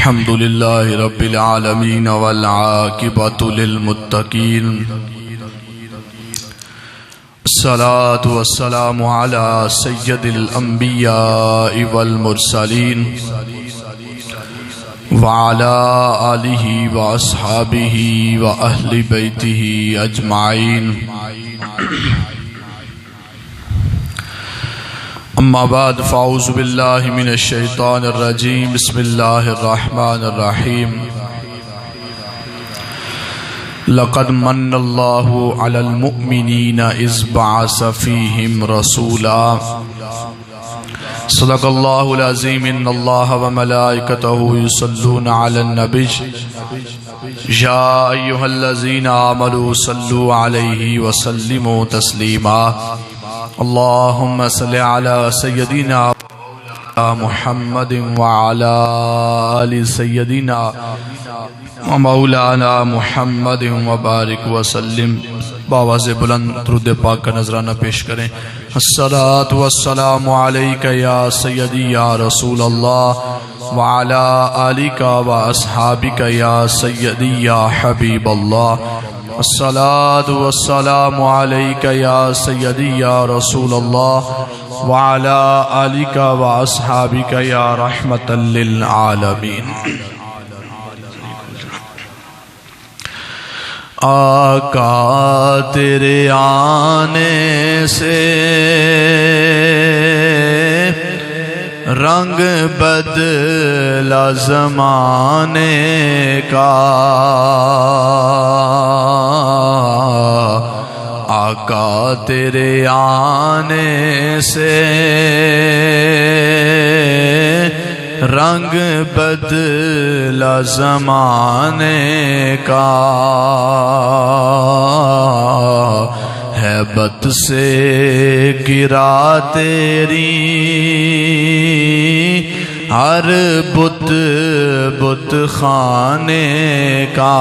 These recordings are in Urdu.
الحمد لله رب العالمين والعاقبة للمتقين الصلاة والسلام على سيد الأنبياء والمرسلين وعلى آله وأصحابه وأهل بيته أجمعين اما بعد فاعوذ باللہ من الشیطان الرجیم بسم اللہ الرحمن الرحیم لقد من اللہ علی المؤمنین اذ بعث فیہم رسولا صدق اللہ العظیم ان اللہ وملائکتہ یصلون علی النبی یا ایہا الذین آمنوا صلوا علیہ وسلموا تسلیما اللہم صلی علی سیدنا محمد وعلی آل سیدنا مولانا محمد وبارک وسلم باواز بلند درود پاک کا نذرانہ پیش کریں الصلاة والسلام علیکہ یا سیدی یا رسول اللہ وعلی آلکہ واصحابکہ یا سیدی یا حبیب اللہ الصلاة والسلام علیکہ یا سیدی یا رسول اللہ وعلی آلکہ واصحابکہ یا رحمت للعالمین آقا تیرے آنے سے رنگ بدلا زمانے کا آقا تیرے آنے سے رنگ بدلا زمانے کا ہیبت سے گرا تیری ہر بت بت خانے کا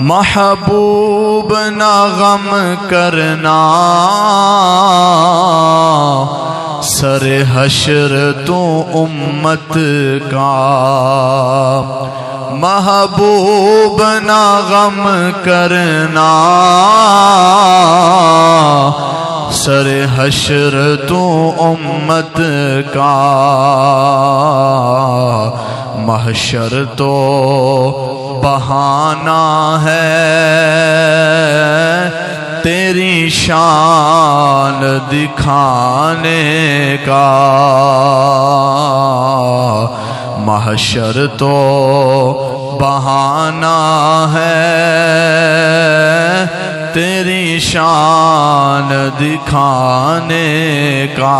محبوب نہ غم کرنا سر حشر تو امت کا محبوب نہ غم کرنا سر حشر تو امت کا محشر تو بہانہ ہے تیری شان دکھانے کا محشر تو بہانہ ہے تیری شان دکھانے کا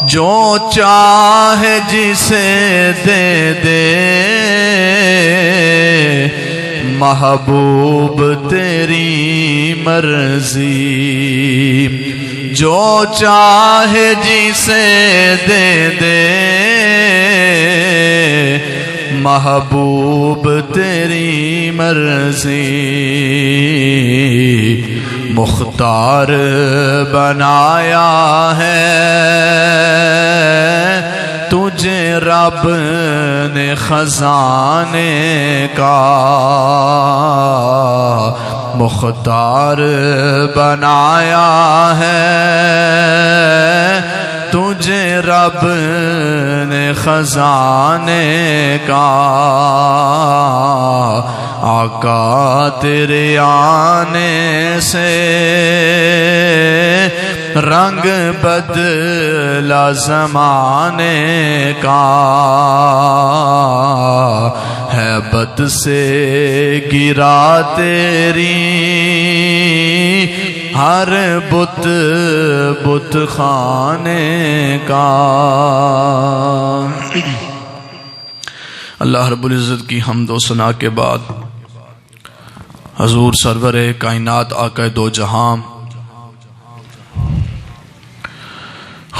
جو چاہے جسے دے دے محبوب تیری مرضی جو چاہے جسے دے دے محبوب تیری مرضی مختار بنایا ہے تجھے رب نے خزانے کا مختار بنایا ہے تجھے رب نے خزانے کا آقا تیرے آنے سے رنگ بدلا زمانے کا ہیبت سے گرا تیری ہر بت بت خانے کا اللہ رب العزت کی حمد و ثنا کے بعد حضور سرور کائنات آقا دو جہاں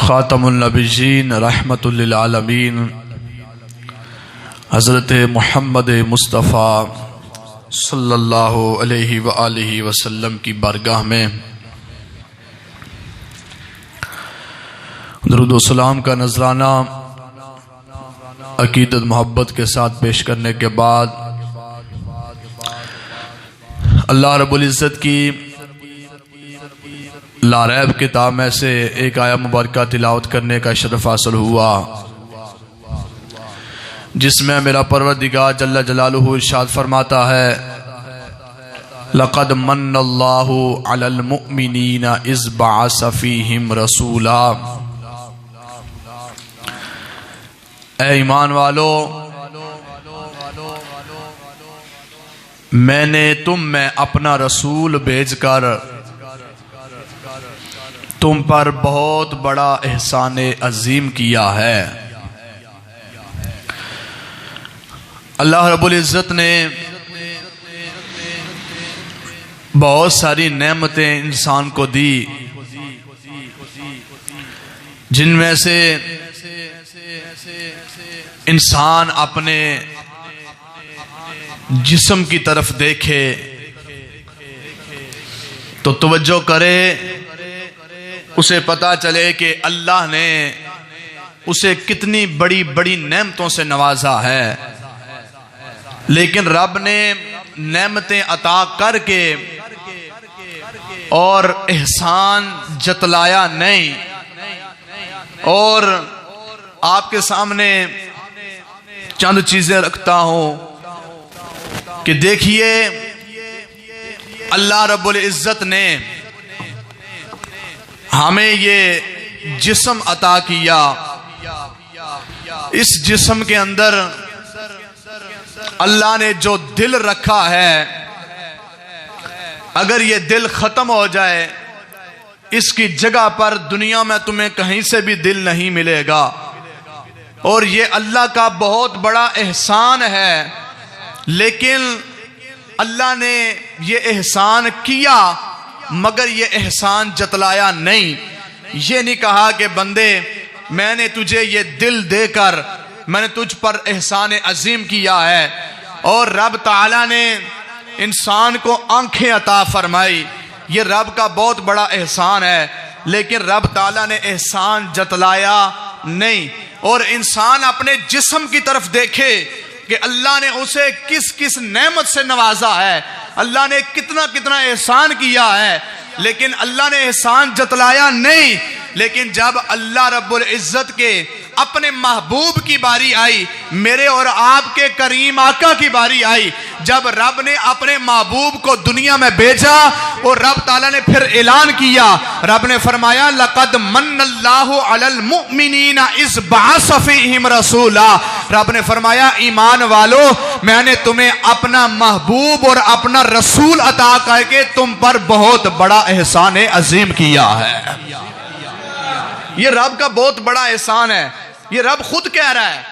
خاتم النبیین رحمت للعالمین حضرت محمد مصطفیٰ صلی اللہ علیہ وآلہ وسلم کی بارگاہ میں درود و سلام کا نذرانہ عقیدت محبت کے ساتھ پیش کرنے کے بعد اللہ رب العزت کی لاریب کتاب میں سے ایک آیہ مبارکہ تلاوت کرنے کا شرف حاصل ہوا، جس میں میرا پروردگار جل جلالہ ارشاد فرماتا ہے لَقَدْ مَنَّ اللَّهُ عَلَى الْمُؤْمِنِينَ إِذْ بَعَثَ فِيهِمْ رَسُولًا۔ اے ایمان والو، میں نے تم میں اپنا رسول بھیج کر تم پر بہت بڑا احسان عظیم کیا ہے۔ اللہ رب العزت نے بہت ساری نعمتیں انسان کو دی، جن میں سے انسان اپنے جسم کی طرف دیکھے تو توجہ کرے، اسے پتا چلے کہ اللہ نے اسے کتنی بڑی بڑی نعمتوں سے نوازا ہے، لیکن رب نے نعمتیں عطا کر کے اور احسان جتلایا نہیں۔ اور آپ کے سامنے چند چیزیں رکھتا ہوں کہ دیکھیے اللہ رب العزت نے ہمیں یہ جسم عطا کیا، اس جسم کے اندر اللہ نے جو دل رکھا ہے، اگر یہ دل ختم ہو جائے اس کی جگہ پر دنیا میں تمہیں کہیں سے بھی دل نہیں ملے گا، اور یہ اللہ کا بہت بڑا احسان ہے۔ لیکن اللہ نے یہ احسان کیا مگر یہ احسان جتلایا نہیں۔ یہ نہیں کہا کہ بندے میں نے تجھے یہ دل دے کر میں نے تجھ پر احسان عظیم کیا ہے، اور رب تعالیٰ نے انسان کو آنکھیں عطا فرمائی، یہ رب کا بہت بڑا احسان ہے، لیکن رب تعالیٰ نے احسان جتلایا نہیں۔ اور انسان اپنے جسم کی طرف دیکھے کہ اللہ نے اسے کس کس نعمت سے نوازا ہے، اللہ نے کتنا کتنا احسان کیا ہے، لیکن اللہ نے احسان جتلایا نہیں۔ لیکن جب اللہ رب العزت کے اپنے محبوب کی باری آئی، میرے اور آپ کے کریم آقا کی باری آئی، جب رب نے اپنے محبوب کو دنیا میں بھیجا اور رب تعالیٰ نے پھر اعلان کیا، رب نے فرمایا لَقَدْ مَنَّ اللَّهُ عَلَى الْمُؤْمِنِينَ إِذْ بَعَثَ فِيهِمْ رَسُولًا۔ رب نے فرمایا ایمان والو، میں نے تمہیں اپنا محبوب اور اپنا رسول عطا کر کے تم پر بہت بڑا احسان عظیم کیا ہے۔ یہ رب کا بہت بڑا احسان ہے، یہ رب خود کہہ رہا ہے۔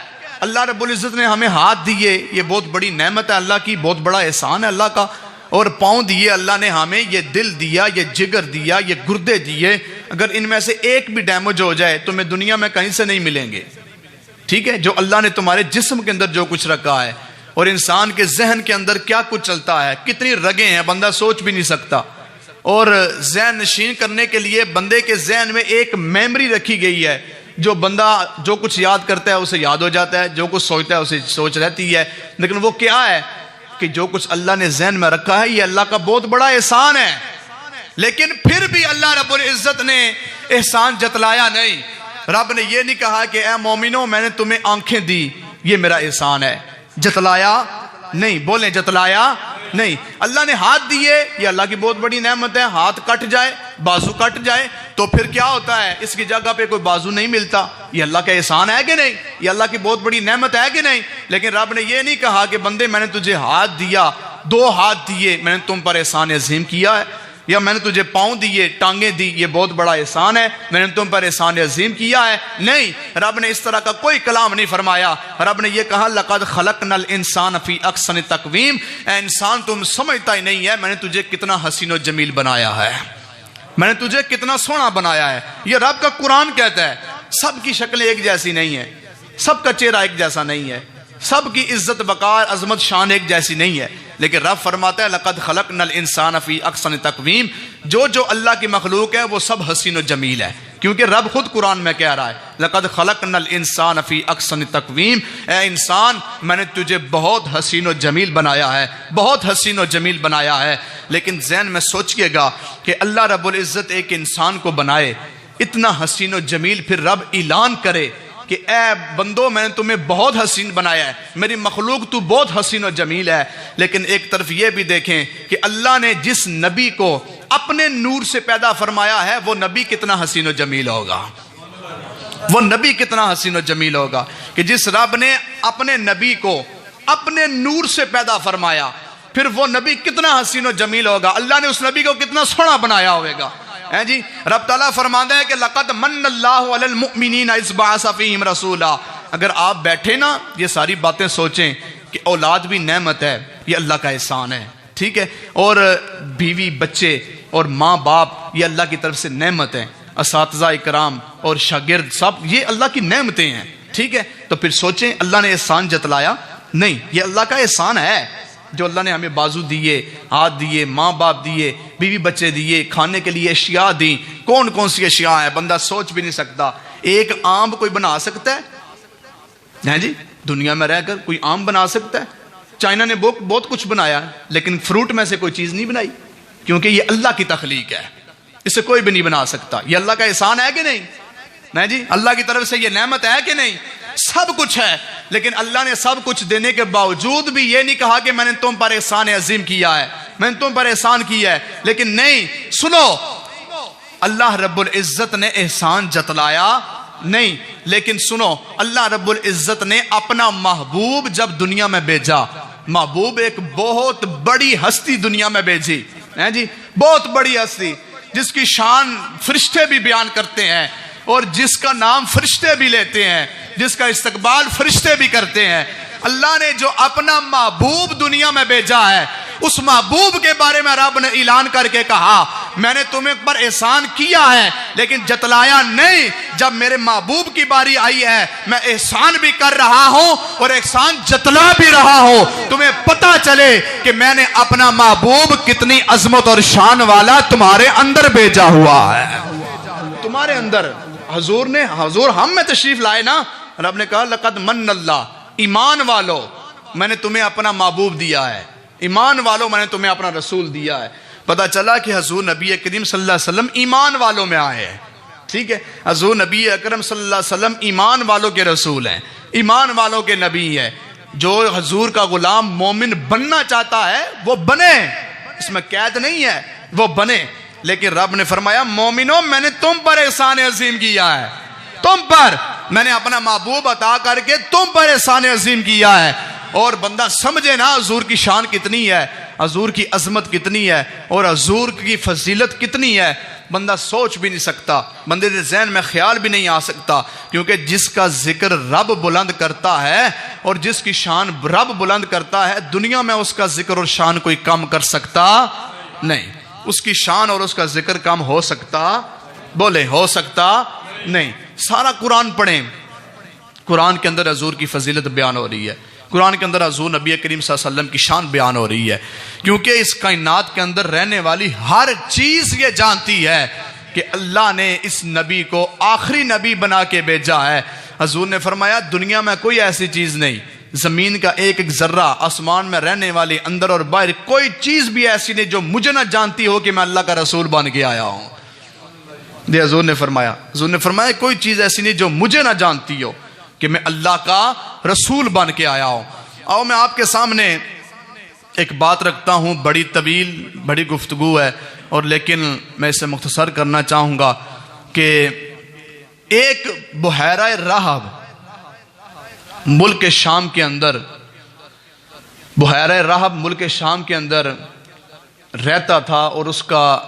اللہ رب العزت نے ہمیں ہاتھ دیے، یہ بہت بڑی نعمت ہے اللہ کی، بہت بڑا احسان ہے اللہ کا، اور پاؤں دیے اللہ نے ہمیں، یہ دل دیا، یہ جگر دیا، یہ گردے دیے، اگر ان میں سے ایک بھی ڈیمیج ہو جائے تمہیں دنیا میں کہیں سے نہیں ملیں گے، ٹھیک ہے؟ جو اللہ نے تمہارے جسم کے اندر جو کچھ رکھا ہے، اور انسان کے ذہن کے اندر کیا کچھ چلتا ہے، کتنی رگیں ہیں بندہ سوچ بھی نہیں سکتا، اور ذہن نشین کرنے کے لیے بندے کے ذہن میں ایک میموری رکھی گئی ہے، جو بندہ جو کچھ یاد کرتا ہے اسے یاد ہو جاتا ہے، جو کچھ سوچتا ہے اسے سوچ رہتی ہے، لیکن وہ کیا ہے کہ جو کچھ اللہ نے ذہن میں رکھا ہے یہ اللہ کا بہت بڑا احسان ہے۔ لیکن پھر بھی اللہ رب العزت نے احسان جتلایا نہیں۔ رب نے یہ نہیں کہا کہ اے مومنوں میں نے تمہیں آنکھیں دی یہ میرا احسان ہے، جتلایا نہیں، بولیں جتلایا نہیں۔ اللہ نے ہاتھ دیے، یہ اللہ کی بہت بڑی نعمت ہے، ہاتھ کٹ جائے، بازو کٹ جائے تو پھر کیا ہوتا ہے، اس کی جگہ پہ کوئی بازو نہیں ملتا، یہ اللہ کا احسان ہے کہ نہیں، یہ اللہ کی بہت بڑی نعمت ہے کہ نہیں؟ لیکن رب نے یہ نہیں کہا کہ بندے میں نے تجھے ہاتھ دیا، دو ہاتھ دیے، میں نے تم پر احسان عظیم کیا ہے، یا میں نے تجھے پاؤں دیے، ٹانگیں دی، یہ بہت بڑا احسان ہے، میں نے تم پر احسان عظیم کیا ہے۔ نہیں، رب نے اس طرح کا کوئی کلام نہیں فرمایا۔ رب نے یہ کہا لَقَدْ خَلَقْنَا الْإِنسَانَ فِي أَحْسَنِ تَقْوِيمٍ، اے انسان تم سمجھتا ہی نہیں ہے میں نے تجھے کتنا حسین و جمیل بنایا ہے، میں نے تجھے کتنا سونا بنایا ہے۔ یہ رب کا قرآن کہتا ہے۔ سب کی شکلیں ایک جیسی نہیں ہے، سب کا چہرہ ایک جیسا نہیں ہے، سب کی عزت وقار عظمت شان ایک جیسی نہیں ہے، لیکن رب فرماتا ہے لَقَدْ خَلَقْنَا الْإِنسَانَ فِي أَحْسَنِ تَقْوِيمٍ، جو اللہ کی مخلوق ہے وہ سب حسین و جمیل ہے۔ کیونکہ رب خود قرآن میں کہہ رہا ہے لَقَدْ خَلَقْنَا الْإِنسَانَ فِي أَحْسَنِ تَقْوِيمٍ، اے انسان میں نے تجھے بہت حسین و جمیل بنایا ہے، بہت حسین و جمیل بنایا ہے۔ لیکن ذہن میں سوچئے گا کہ اللہ رب العزت ایک انسان کو بنائے اتنا حسین و جمیل، پھر رب اعلان کرے کہ اے بندو میں نے تمہیں بہت حسین بنایا ہے، میری مخلوق تو بہت حسین و جمیل ہے۔ لیکن ایک طرف یہ بھی دیکھیں کہ اللہ نے جس نبی کو اپنے نور سے پیدا فرمایا ہے وہ نبی کتنا حسین و جمیل ہوگا، وہ نبی کتنا حسین و جمیل ہوگا کہ جس رب نے اپنے نبی کو اپنے نور سے پیدا فرمایا، پھر وہ نبی کتنا حسین و جمیل ہوگا، اللہ نے اس نبی کو کتنا سونا بنایا ہوگا۔ جی رب تعالیٰ فرماتے ہیں کہ لَقَدْ مَنَّ اللَّهُ عَلَى الْمُؤْمِنِينَ إِذْ بَعَثَ فِيهِمْ رَسُولًا۔ اگر آپ بیٹھے نا یہ ساری باتیں سوچیں کہ اولاد بھی نعمت ہے، یہ اللہ کا احسان ہے، ٹھیک ہے، اور بیوی بچے اور ماں باپ یہ اللہ کی طرف سے نعمت ہیں، اساتذہ اکرام اور شاگرد سب یہ اللہ کی نعمتیں ہیں، ٹھیک ہے۔ تو پھر سوچیں اللہ نے احسان جتلایا نہیں، یہ اللہ کا احسان ہے جو اللہ نے ہمیں بازو دیے، ہاتھ دیے، ماں باپ دیے، بیوی بچے دیے، کھانے کے لیے اشیاء دی۔ کون کون سی اشیاء ہیں بندہ سوچ بھی نہیں سکتا۔ ایک آم کوئی بنا سکتا ہے جی؟ دنیا میں رہ کر کوئی آم بنا سکتا ہے؟ چائنا نے بہت کچھ بنایا لیکن فروٹ میں سے کوئی چیز نہیں بنائی، کیونکہ یہ اللہ کی تخلیق ہے، اسے کوئی بھی نہیں بنا سکتا۔ یہ اللہ کا احسان ہے کہ نہیں جی؟ اللہ کی طرف سے یہ نعمت ہے کہ نہیں؟ سب کچھ ہے، لیکن اللہ نے سب کچھ دینے کے باوجود بھی یہ نہیں کہا کہ میں نے تم پر احسان عظیم کیا ہے، میں نے تم پر احسان کیا ہے، لیکن نہیں، سنو، اللہ رب العزت نے احسان جتلایا نہیں، لیکن سنو، اللہ رب العزت نے اپنا محبوب جب دنیا میں بھیجا، محبوب ایک بہت بڑی ہستی دنیا میں بھیجی جی، بہت بڑی ہستی جس کی شان فرشتے بھی بیان کرتے ہیں اور جس کا نام فرشتے بھی لیتے ہیں، جس کا استقبال فرشتے بھی کرتے ہیں۔ اللہ نے جو اپنا محبوب دنیا میں بھیجا ہے، اس محبوب کے بارے میں رب نے اعلان کر کے کہا میں نے تمہیں پر احسان کیا ہے لیکن جتلایا نہیں۔ جب میرے محبوب کی باری آئی ہے میں احسان بھی کر رہا ہوں اور احسان جتلا بھی رہا ہوں، تمہیں پتہ چلے کہ میں نے اپنا محبوب کتنی عظمت اور شان والا تمہارے اندر بھیجا ہوا ہے، تمہارے اندر۔ حضور ہم میں تشریف لائے نا، رب نے کہا لقد من اللہ، ایمان والو میں نے تمہیں اپنا محبوب دیا ہے، ایمان والو میں نے تمہیں اپنا رسول دیا ہے۔ پتہ چلا کہ حضور نبی کریم صلی اللہ علیہ وسلم ایمان والوں میں آئے ہیں، ٹھیک ہے، حضور نبی اکرم صلی اللہ علیہ وسلم ایمان والوں کے رسول ہیں، ایمان والوں کے نبی ہیں۔ جو حضور کا غلام مومن بننا چاہتا ہے وہ بنے، اس میں قید نہیں ہے، وہ بنے۔ لیکن رب نے فرمایا مومنوں میں نے تم پر احسان عظیم کیا ہے، تم پر میں نے اپنا محبوب عطا کر کے تم پر احسان عظیم کیا ہے۔ اور بندہ سمجھے نا حضور کی شان کتنی ہے، حضور کی عظمت کتنی ہے اور حضور کی فضیلت کتنی ہے، بندہ سوچ بھی نہیں سکتا، بندے کے ذہن میں خیال بھی نہیں آ سکتا، کیونکہ جس کا ذکر رب بلند کرتا ہے اور جس کی شان رب بلند کرتا ہے، دنیا میں اس کا ذکر اور شان کوئی کم کر سکتا نہیں، اس کی شان اور اس کا ذکر کم ہو سکتا، بولے ہو سکتا نہیں۔ سارا قرآن پڑھیں، قرآن کے اندر حضور کی فضیلت بیان ہو رہی ہے، قرآن کے اندر حضور نبی کریم صلی اللہ علیہ وسلم کی شان بیان ہو رہی ہے، کیونکہ اس کائنات کے اندر رہنے والی ہر چیز یہ جانتی ہے کہ اللہ نے اس نبی کو آخری نبی بنا کے بھیجا ہے۔ حضور نے فرمایا دنیا میں کوئی ایسی چیز نہیں، زمین کا ایک ایک ذرہ، آسمان میں رہنے والی اندر اور باہر کوئی چیز بھی ایسی نہیں جو مجھے نہ جانتی ہو کہ میں اللہ کا رسول بن کے آیا ہوں۔ یہ حضور نے فرمایا کوئی چیز ایسی نہیں جو مجھے نہ جانتی ہو کہ میں اللہ کا رسول بن کے آیا ہوں۔ آؤ میں آپ کے سامنے ایک بات رکھتا ہوں، بڑی طویل بڑی گفتگو ہے، اور لیکن میں اسے مختصر کرنا چاہوں گا کہ ایک بحیرہ رہب ملک شام کے اندر، بحیرہ رہب ملک شام کے اندر رہتا تھا، اور اس کا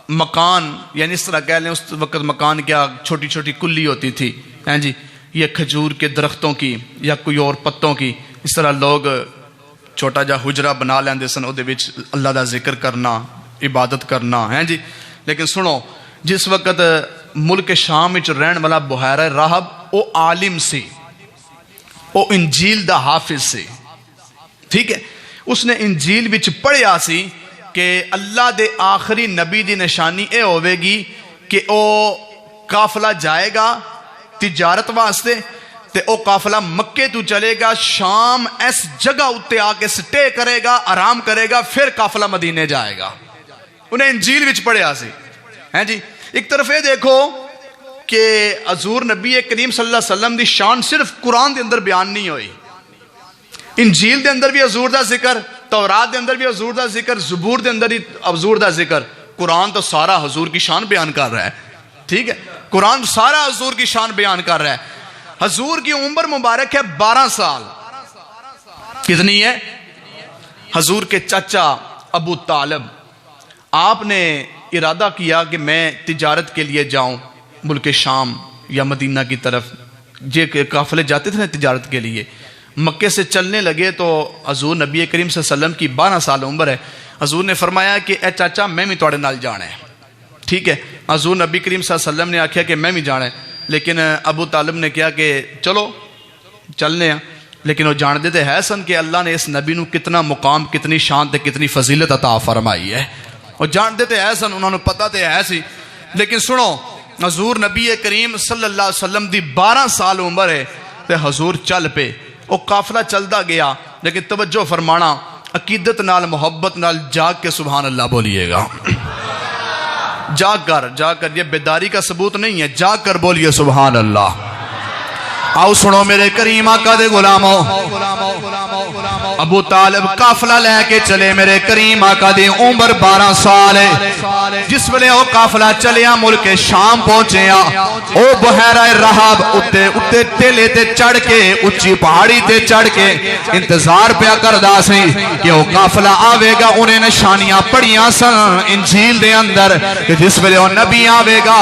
مکان، یعنی اس طرح کہہ لیں اس وقت مکان کیا، چھوٹی چھوٹی کلی ہوتی تھی جی، یہ کھجور کے درختوں کی یا کوئی اور پتوں کی، اس طرح لوگ چھوٹا جا حجرہ بنا لیندے سن، اودے وچ اللہ دا ذکر کرنا، عبادت کرنا ہے جی۔ لیکن سنو، جس وقت ملک شام وچ رہن والا بحیرہ رہب او عالم سی، او انجیل دا حافظ سی، ٹھیک ہے، اس نے انجیل وچ پڑھیا سی کہ اللہ دے آخری نبی دی نشانی اے ہوے گی کہ او قافلہ جائے گا تجارت واسطے تے او قافلہ مکے تو چلے گا شام اس جگہ اتے آ کے سٹے کرے گا آرام کرے گا پھر قافلہ مدینے جائے گا. انہیں انجیل وچ پڑھیا سی ہیں جی. ایک طرف یہ دیکھو کہ حضور نبی کریم صلی اللہ علیہ وسلم دی شان صرف قرآن دے اندر بیان نہیں ہوئی, انجیل دے اندر بھی حضور دا ذکر, تورات دے اندر بھی حضور دا ذکر, زبور دے اندر بھی حضور دا ذکر. قرآن تو سارا حضور کی شان بیان کر رہا ہے, ٹھیک ہے, قرآن سارا حضور کی شان بیان کر رہا ہے. حضور کی عمر مبارک ہے 12 سال. کتنی ہے؟ حضور کے چچا ابو طالب, آپ نے ارادہ کیا کہ میں تجارت کے لیے جاؤں ملک شام یا مدینہ کی طرف. یہ قافلے جاتے تھے نا تجارت کے لیے, مکے سے چلنے لگے تو حضور نبی کریم صلی اللہ علیہ وسلم کی 12 سال عمر ہے. حضور نے فرمایا کہ اے چاچا میں بھی توڑے نال جانا ہے, ٹھیک ہے. حضور نبی کریم صلی اللہ علیہ وسلم نے آکھیا کہ میں بھی جانا ہے, لیکن ابو طالب نے کہا کہ چلو چلنے ہیں. لیکن وہ جان دیتے ہے سن کہ اللہ نے اس نبی نو کتنا مقام, کتنی شان تے کتنی فضیلت عطا فرمائی ہے. وہ جان دیتے ہے سن, انہوں نے پتہ تے ہے سی. لیکن سنو, حضور نبی کریم صلی اللہ علیہ وسلم دی 12 سال عمر ہے تے حضور چل پہ. وہ قافلہ چلتا گیا, لیکن توجہ فرمانا, عقیدت نال محبت نال جاگ کے سبحان اللہ بولیے گا. جاگ کر, یہ بیداری کا ثبوت نہیں ہے, جاگ کر بولیے سبحان اللہ. آؤ سنو میرے کریم آقا دے غلاموں, ابو طالب قافلہ لے کے چلے میرے کریم آقا دی عمر 12 سال ہے. جس ویلے وہ قافلہ چلیا ملک شام پہنچیا, او بحیرہ رحاب اتے ٹیلے تے چڑھ کے, اچھی پہاڑی تے چڑھ کے انتظار پیا کردا سی کہ وہ قافلہ آوے گا. انہیں نشانیاں پڑھیاں سن انجیل دے اندر کہ جس ویلے وہ نبی آوے گا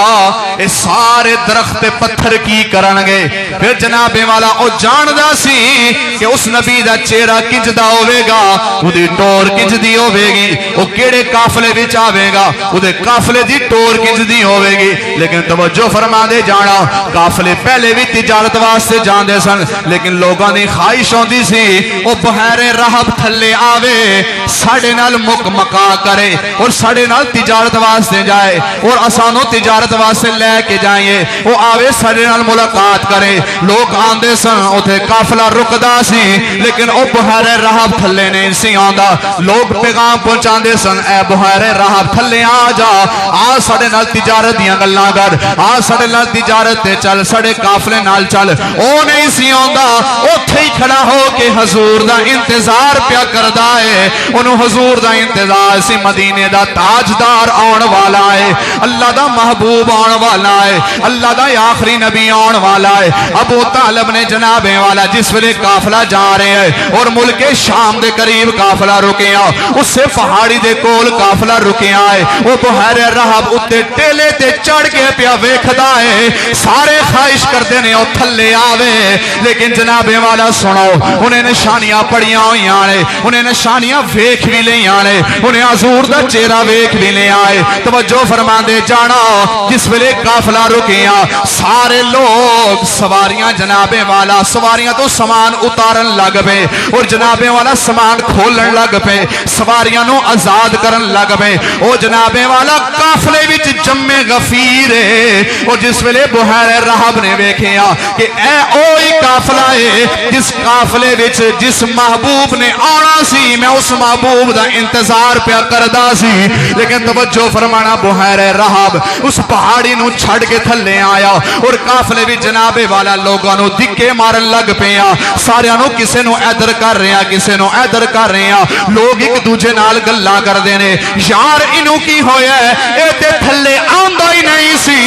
اے سارے درخت پتھر کی کرنگے. پھر جناب والا او جاندہ سی کہ اس نبی دا چہرہ کنجدہ ہوئے گا, وہ دی ٹور کنجدی ہوئے گی. وہ کیڑے قافلے بچ آوے گا, وہ دے قافلے دی ٹور کنجدی ہوئے گی. لیکن توجہ فرما دے جانا, قافلے پہلے بھی تجارت واسطے جاندے سن, لیکن لوگاں دی خواہش ہوندی سی وہ بحیرہ رحب تھلے آوے, ساڑے نال مکا کرے اور ساڑے نال تجارت واسطے جائے اور آسانوں تجارت واسطے لے کے جائیں. وہ آوے ساڑے نال ملاقات کرے. لوگ آندے سن, اتھے قافلہ رکدا سی, لیکن او بحیرہ رحب تھلے نہیں سی آندا. لوگ پیغام پہنچاندے سن, اے بحیرہ رحب تھلے آ جا, آ ساڑے نال تجارت دیاں گلاں کر, آ ساڑے نال تجارت تے چل, ساڑے قافلے نال چل. او نہیں سی آندا, اتھے ہی کھڑا ہو کے حضور دا انتظار پیا کردا ہے. انہوں حضور دا انتظار سی, مدینے دا تاجدار آن والا ہے, اللہ دا محبوب آن والا ہے, اللہ دا آخری نبی آن والا ہے. ابو طالب نے جناب والا جس ویلے قافلہ جا رہے ہیں اور ملک شام دے قریب قافلہ رکیا, اس سے پہاڑی دے کول قافلہ رکیا ہے. وہ بحیرہ رحب اتے ٹیلے تے چڑھ کے پیا ویکھدا ہے. سارے خواہش کرتے نے او تھلے آوے, لیکن جناب والا سنو, انہیں نشانیاں پڑھیاں ہوئی آنے, انہیں نشانیاں ویکھ بھی لے آنے, انہیں حضور دا چہرہ ویکھ بھی لے آئے. توجہ فرما دے جانا, جس ویلے قافلہ رکیا سارے لوگ سواریاں جناب والا, سواریاں تو سامان اتارن لگ پے اور جناب والا سامان کھولن لگ پے, سواریاں نو آزاد کرن لگ پے. او جناب والا قافلے وچ جمع غفیر ہے. اور جس ویلے بحیرہ رحب نے ویکھیا کہ اے اوہی قافلہ ہے جس قافلے وچ جس محبوب نے آنا سی, میں اس محبوب دا انتظار پیا کردا سی. لیکن توجہ فرمانا, بحیرہ رحب اس پہاڑی نو چھڑ کے تھلے آیا اور قافلے وچ جناب والا لوگاں نو دکے مارن لگ پیا. ساریاں نو کسے نو ادھر کر رہے ہیں, کسے نو ادھر کر رہے ہیں. لوگ ایک دوجے نال گلاں کردے نے, یار اینو کی ہویا ہے, اے تے تھلے آندا ہی نہیں سی,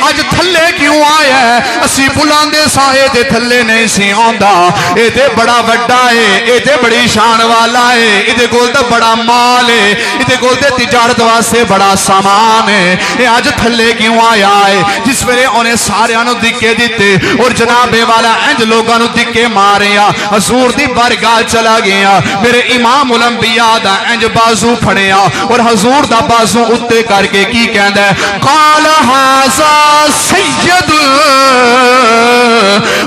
اج تھلے کیوں آیا ہے؟ اسی بلاندے سا اے تے تھلے نہیں سی آندا. اے تے بڑا وڈا ہے, اے تے بڑی شان والا ہے, اے تے کول تے بڑا مال ہے, اے تے کول تے تجارت واسطے بڑا سامان ہے, اے اج تھلے کیوں آیا ہے؟ جس ویلے انہیں ساریاں نو دکے دیتے اور جناب والا انج لوگاں نو دکے ماریا, حضور دی بارگاہ چلا گیا. میرے امام الانبیاء دا انج بازو پھڑیا اور حضور دا بازو اتے کر کے کی کہندا ہے, قال ھذا سید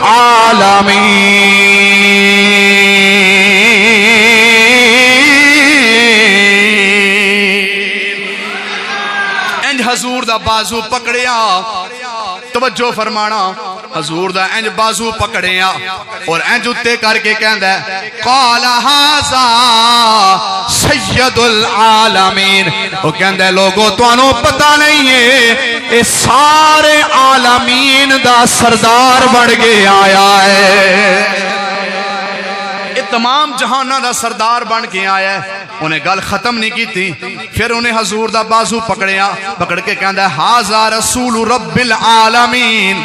العالمین. انج حضور دا بازو پکڑیا توجہ فرمانا حضور دا انج بازو پکڑیا اور انج اتے کر کے کہندا ہے قال ھذا سید العالمین وہ کہندا ہے لوگوں تانوں پتہ نہیں ہے اے سارے عالمین دا سردار بن کے آیا ہے تمام جہانہ دا سردار بن کے آیا ہے انہیں گل ختم نہیں کی تھی پھر انہیں حضور دا بازو پکڑیا پکڑ کے کہندا ہے ھذا رسول رب العالمین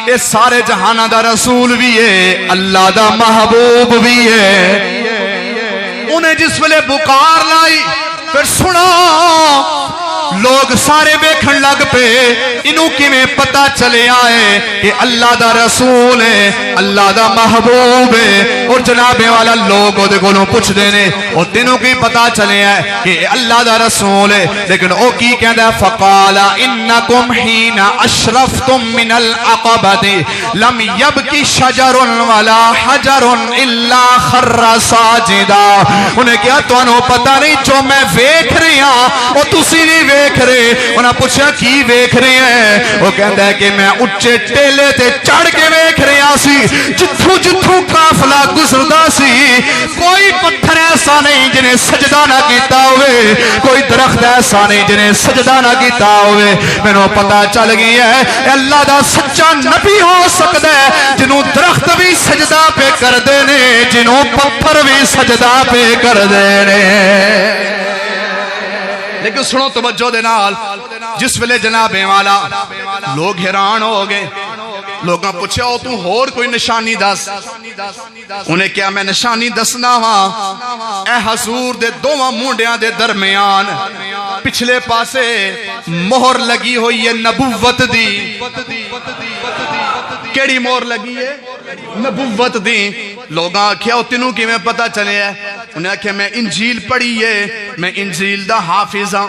اے سارے جہانہ دا رسول بھی ہے اللہ دا محبوب بھی ہے انہیں جس ویلے بکار لائی پھر سنا لوگ سارے بیکھن لگ پہ انہوں کی میں پتہ چلے آئے کہ اللہ دا رسول ہے اللہ دا محبوب ہے اور جناب والا لوگ دے گونوں پوچھ دینے اور تینوں کی پتہ چلے آئے کہ اللہ دا رسول ہے لیکن او کی کہندا ہے فقال انکم حین اشرفتم من العقبۃ لم یبکی شجر ولا حجر الا خر ساجدا انہیں کیا تانوں پتہ نہیں جو میں ویکھ رہی ہاں او تسی نہیں ویکھ رہے انہاں پوچھا کی ویکھ رہے ہیں وہ کہندا ہے کہ میں اچھے ٹیلے تے چڑھ کے ویکھ رہا سی جتھوں جتھوں قافلہ گزردا سی کوئی پتھر ایسا نہیں جنہیں سجدہ نہ کیتا ہوئے کوئی درخت ایسا نہیں جنہیں سجدہ نہ کیتا ہوئے میں نے پتہ چل گئی ہے اللہ دا سچا نبی ہو سکتا ہے جنہوں درخت بھی سجدہ پہ کر دینے جنہوں پتھر بھی سجدہ پہ کر دینے لیکن سنو توجہ دے نال جس ویلے جناب والا لوگ حیران ہو گئے لوگاں پوچھا ہو تو اور کوئی نشانی دس انہیں کیا میں نشانی دسنا ہاں اے حضور دے دوواں مونڈیاں دے درمیان پچھلے پاسے مہر لگی ہوئی ہے نبوت دی کیڑی مہر لگی ہے نبوت دی لوگاں کیا تینوں کی میں پتہ چلے ہے انہیں کہ میں انجیل پڑھی ہے میں انجیل دا حافظ ہوں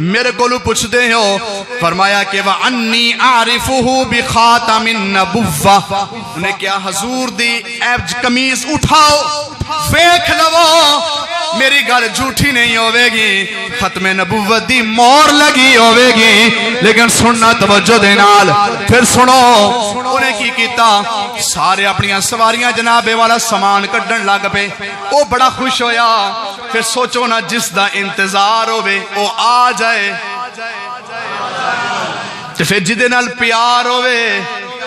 میرے کولو پوچھ دے ہو فرمایا کہ وَأَنِّي أَعْرِفُهُ بِخَاتَمِ النَّبُوَّةِ انہیں کیا حضور دی ایبج کمیز اٹھاؤ فیک لو میری گل جھوٹی نہیں ہوئے گی ختم نبوت دی مور لگی ہوئے گی لیکن سننا توجہ دے نال پھر سنو انہیں کی کیتا سارے اپنی سواریاں جناب والا سامان کڈن لگ پے وہ بڑا خوش ہویا پھر سوچو نا جس دا انتظار ہوئے وہ آ جائے پھر جدے نال پیار ہوئے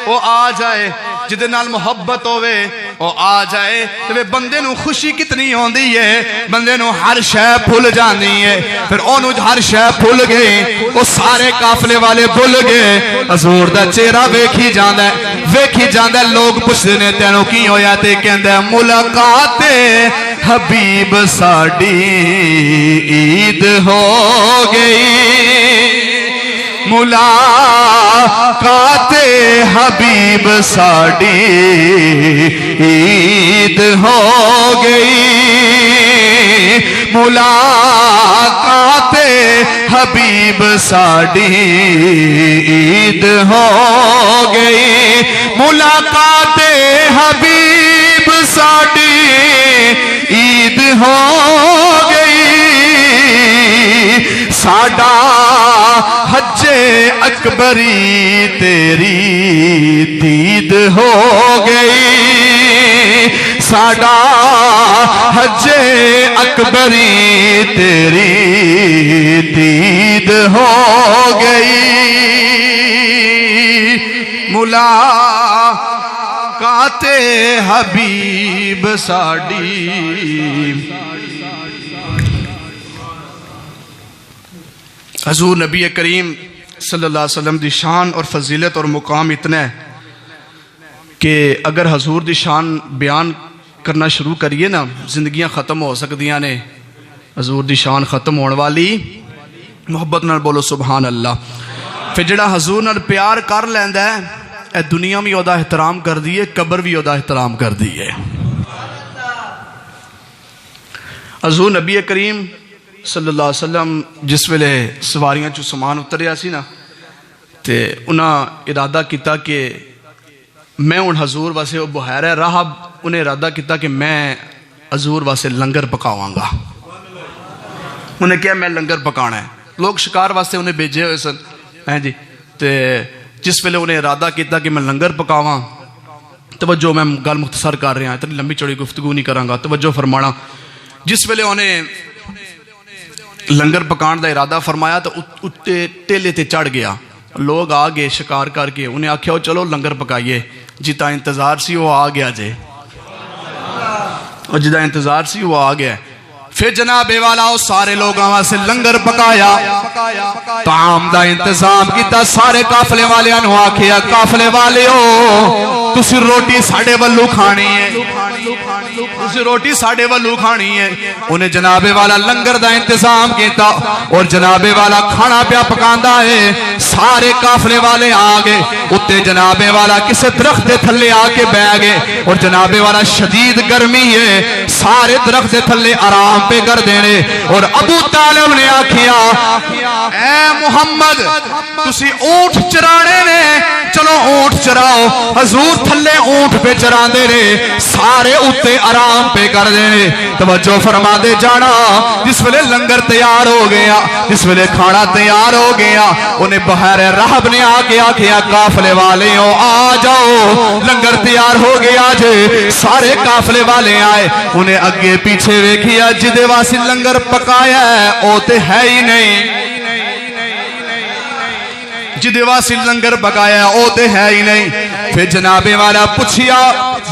وہ آ جائے جدے نال محبت ہوئے وہ آ جائے تو بندے نو خوشی کتنی ہوندی ہے بندے نو ہر شے بھول جاندی ہے پھر اونو ہر شے بھول گئے وہ سارے قافلے والے بھول گئے حضور دا چہرہ ویکھی جاندا ہے لوگ پوچھدے نے تینوں کی ہویا تے کہندا ہے ملاقات حبیب ساڈی عید ہو گئی ملاقات حبیب ساڈی عید ہو گئی ملاقات حبیب ساڈی عید ہو گئی ملاقات حبیب ساڈی عید ہو گئی ساڈا حج اکبری تیری دید ہو گئی ساڈا حج اکبری تیری دید ہو گئی ملاقات حبیب ساڈی حضور نبی کریم صلی اللہ علیہ وسلم دی شان اور فضیلت اور مقام اتنا ہے کہ اگر حضور دی شان بیان کرنا شروع کریے نا زندگیاں ختم ہو سکدیاں نے حضور دی شان ختم ہونے والی محبت نال بولو سبحان اللہ پھر جڑا حضور نال پیار کر لیندا ہے اے دنیا بھی اودا احترام کر دیئے قبر بھی اودا احترام کر دیئے حضور نبی کریم صلی اللہ علیہ وسلم جس ویلے سواریاں چو سامان اتریا سی نا تے انہاں ارادہ کیتا کہ میں ان حضور واسے وہ بحیرہ راہب انہیں ارادہ کیتا کہ میں حضور واسے لنگر پکاواں گا انہیں کیا میں لنگر پکانا ہے لوگ شکار واسے انہیں بیجے ہوئے سن جی تے جس ویلے انہیں ارادہ کیتا کہ میں لنگر پکاواں، توجہ میں گل مختصر کر رہا ہوں، اتنی لمبی چوڑی گفتگو نہیں کراں گا، توجہ فرمانا. جس ویلے انہیں لنگر پکان دا ارادہ فرمایا تو اتے ٹیلے تے چڑھ گیا. لوگ آ گئے شکار کر کے، انہیں آکھیا چلو لنگر پکائیے. جتا انتظار سی وہ آ گیا جے، اور جدا انتظار سی وہ آ گیا. پھر جناب والا سارے لوگاں واسطے لنگر پکایا، طعام دا انتظام کیتا. سارے قافلے والے نو آکھیا قافلے والیو تسی روٹی ساڈے ولو کھانی ہے، تسی روٹی ساڈے ولو کھانی ہے. انہیں جناب والا لنگر دا انتظام کیتا اور جناب والا کھانا پیا پکاندا ہے. سارے قافلے والے آ گئے اتے جناب والا کسے درخت دے تھلے آ کے بیٹھ گئے. اور جناب والا شدید گرمی ہے، سارے درخت دے تھلے آرام پہ کر دینے. اور ابو طالب نے آکھیا اے محمد تسی اونٹ چرانے نے، چلو اونٹ چراؤ. حضور تھلے اونٹ پہ چراندے نے، سارے اتے آرام پہ کر دینے. توجہ فرما دے جانا. جس ویلے لنگر تیار ہو گیا، جس ویلے کھانا تیار ہو گیا، انہیں بحیر رحب نے آکے آکھیا قافلے والیوں آ جاؤ لنگر تیار ہو گیا جے. سارے قافلے والے آئے، انہیں اگے پیچھے ویکھیا جدے واسی لنگر پکایا ہے او تے ہے ہی نہیں، جدے واسی لنگر پکایا ہے او تے ہے ہی نہیں. پھر جناب والا پوچھیا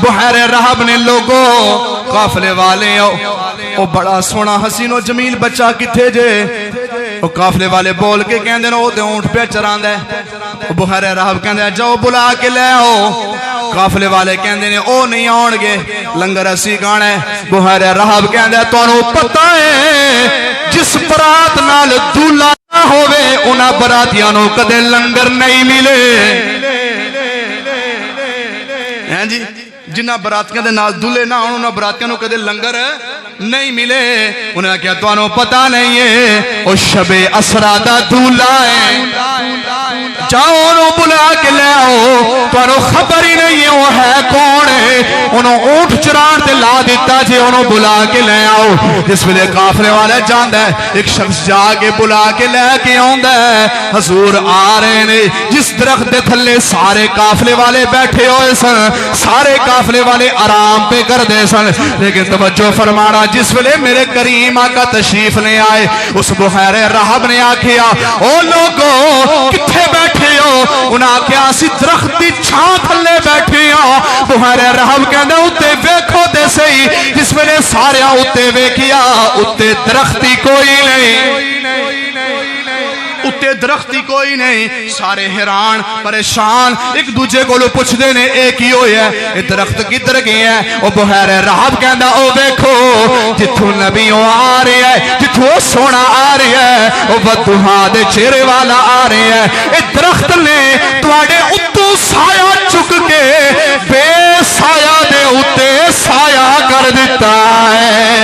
بحیر رحب نے لوگوں قافلے والے او بڑا سونا حسین و جمیل بچہ کتھے جے؟ وہ قافلے والے بول کے کہندے نے او تے اونٹ پہ چراندا ہے. بحیر رحب کہندے جاؤ بلا کے لے آؤ. قافلے والے کہندے نے او نہیں آن گے، لنگر اسی کھانا ہے. بحیر رحب کہندے تانوں پتہ ہے جس برات نال دولہا نہ ہوے انہاں براتیاں نوں کدے لنگر نہیں ملے. ہیں جی جنہ براتیاں دے نال دولہے نہ ہون انہاں براتیاں نوں کدے لنگر نہیں ملے. انہاں کہا تانوں پتہ نہیں ہے او شب اسرا دا دولہا ہے، جاؤ انہوں بلا کے لے آؤ. تانوں خبر ہی نہیں ہے وہ ہے کون ہے. انہوں اونٹ چران تے لا دیتا جے انہوں بلا کے لے آؤ. جس ویلے قافلے والے جاندا ہے ایک شخص جا کے بلا کے لے کے آوندا ہے. حضور آ رہے نے. جس درخت دے تھلے سارے قافلے والے بیٹھے ہوئے سن، سارے قافلے والے آرام پہ کر دے سن. لیکن توجہ فرمانا جس ویلے میرے کریم آقا تشریف لے آئے، اس بحیر رحب نے آکھیا او لوگوں کتھے بیٹھے ہو؟ انہاں کیا اسی درخت دی چھاں تھلے بیٹھے ہو. بحیر رحب کہندے اتے ویکھو تے صحیح. جس ویلے سارے اتے ویکھیا اتے درختی کوئی نہیں، اتے درختی کوئی نہیں. سارے حیران پریشان ایک دوجے کو پوچھ دے نے ایک ہی ہویا ہے اے درخت کدھر گیا ہے؟ او بحیر رحب کہندا او ویکھو جتھوں نبیوں آ رہے ہے، جتھوں سونا آ رہا ہے، او بدھا دے چہرے والا آ رہا ہے. اے درخت نے تواڈے اتوں سایہ چک کے بے سایہ دے اتے سایہ کر دیتا ہے.